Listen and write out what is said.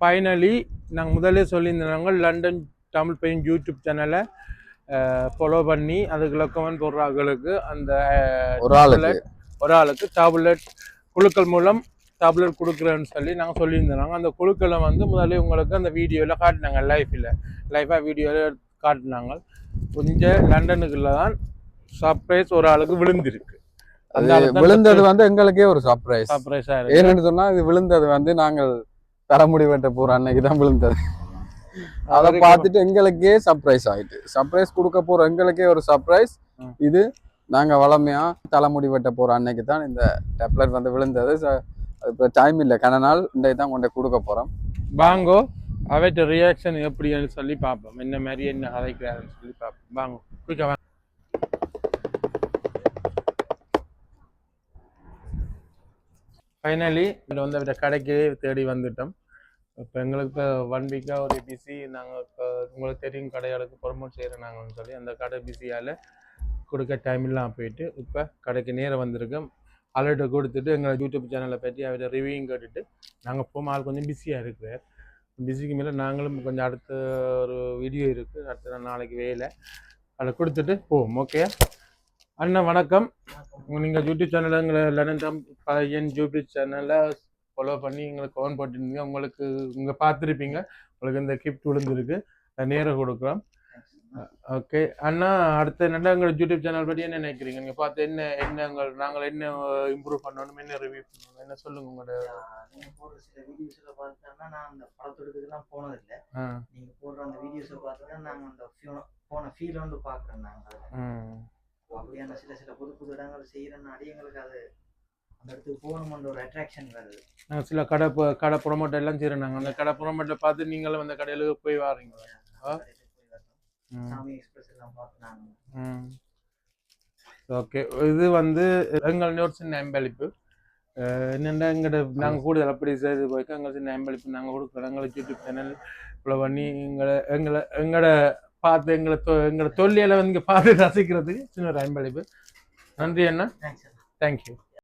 Finally நாங்கள் முதலே சொல்லியிருந்தாங்க லண்டன் தமிழ் பெயின் யூடியூப் சேனலை ஃபாலோ பண்ணி அதுக்கு ரெக்கமெண்ட் போடுறாங்களுக்கு அந்த ஒரு ஆளுக்கு டேப்லெட் குழுக்கள் மூலம் டேப்லெட் கொடுக்குறேன்னு சொல்லி நாங்கள் சொல்லியிருந்தாங்க. அந்த குழுக்களை வந்து முதலே உங்களுக்கு அந்த வீடியோவில் காட்டினாங்க, லைஃபாக வீடியோவில் காட்டினாங்க. கொஞ்சம் லண்டனுக்குள்ள தான் சர்ப்ரைஸ் ஒரு ஆளுக்கு விழுந்திருக்கு. விழுந்தது வந்து எங்களுக்கே ஒரு சர்ப்ரைஸா இருக்கு. ஏன்னு சொன்னா இது விழுந்தது வந்து நாங்கள் தலைமுடி வெட்ட போற அன்னைக்கு தான் விழுந்தது. அதை பார்த்துட்டு எங்களுக்கே சர்ப்ரைஸ் ஆயிட்டு, சர்ப்ரைஸ் கொடுக்க போற எங்களுக்கே ஒரு சர்ப்ரைஸ். இது நாங்க வளமையா தலைமுடி வெட்ட போற அன்னைக்கு தான் இந்த டேப்லெட் வந்து விழுந்தது. இப்போ டைம் இல்லை, கன நாள் இன்றைக்கு தான் கொண்டு கொடுக்க போறோம். வாங்கோ அவற்ற ரியாக்ஷன் எப்படின்னு சொல்லி பார்ப்போம், என்ன மாதிரி என்ன கதைக்கிறாருன்னு சொல்லி பார்ப்போம். வாங்கோ குயிக்கா வாங்க. ஃபைனலி இதில் வந்து அவற்ற கடைக்கு தேடி வந்துட்டோம். இப்போ எங்களுக்கு இப்போ 1 வீக்காக ஒரு பிஸி. நாங்கள் இப்போ உங்களுக்கு தெரியும் கடைகளுக்கு ப்ரொமோட் செய்கிறோம் நாங்கள்னு சொல்லி அந்த கடை பிஸியால் கொடுக்க டைம் இல்லாமல் போயிட்டு இப்போ கடைக்கு நேரம் வந்திருக்கோம். அலர்ட்டை கொடுத்துட்டு எங்களை யூடியூப் சேனலை பற்றி அவரை ரிவ்யூயும் கேட்டுட்டு நாங்கள் போகும். ஆள் கொஞ்சம் பிஸியாக இருக்கிறார். பிஸிக்கு மேலே நாங்களும் கொஞ்சம் அடுத்த ஒரு வீடியோ இருக்குது, அடுத்த நாளைக்கு வேலை, அதை கொடுத்துட்டு போவோம். ஓகே அண்ணா வணக்கம். நீங்கள் யூடியூப் சேனலில் எங்களை லண்டன் பையன் யூடியூப் சேனலை ஃபாலோ பண்ணி எங்களுக்கு கவுன் போட்டுருந்தீங்க. உங்களுக்கு இங்கே பார்த்துருப்பீங்க, உங்களுக்கு இந்த கிஃப்ட் விழுந்துருக்கு, நேரம் கொடுக்குறோம். ஓகே அண்ணா, அடுத்த என்னென்ன எங்கள் யூடியூப் சேனல் பற்றி என்ன நினைக்கிறீங்க? நீங்கள் பார்த்து என்ன நாங்கள் என்ன இம்ப்ரூவ் பண்ணணும், என்ன ரிவ்யூ பண்ணணும், என்ன சொல்லுங்க உங்களோட. நீங்கள் போடுற சில வீடியோஸில் பார்த்துட்டோம்னா நான் அந்த படத்தொடுக்கிறதுலாம் போனதில்லை. நீங்கள் போடுற அந்த வீடியோஸை பார்த்து தான் நாங்கள் அந்த போன ஃபீல் வந்து பார்க்குறோம். நாங்கள் அப்படியான சில புது இடங்கள் செய்கிறனாடி எங்களுக்கு அது அந்த இடத்துக்கு போகணுன்ற ஒரு அட்ராக்ஷன் வருது. நாங்கள் சில கடை ப்ரொமோட் எல்லாம் செய்கிறோம். நாங்கள் அந்த கடை ப்ரொமோட்டை பார்த்து நீங்களும் அந்த கடையிலுக்கு போய் வாரீங்க. சாமி எக்ஸ்பிரஸ் எல்லாம் பார்த்து ஓகே, இது வந்து எங்கள் ஒரு சின்ன அம்பளிப்பு. என்னென்னா நாங்கள் கூடுதல் அப்படி செய்து போய்க்க எங்கள் சின்ன அம்பளிப்பு நாங்கள் கொடுக்குறோம். எங்களை யூடியூப் சேனல் இவ்வளோ பண்ணி எங்களோட பார்த்து எங்களோட தொல்லியில் வந்து பார்த்து ரசிக்கிறதுக்கு சின்ன ஒரு அம்பளிப்பு. நன்றி அண்ணா, தேங்க்யூ.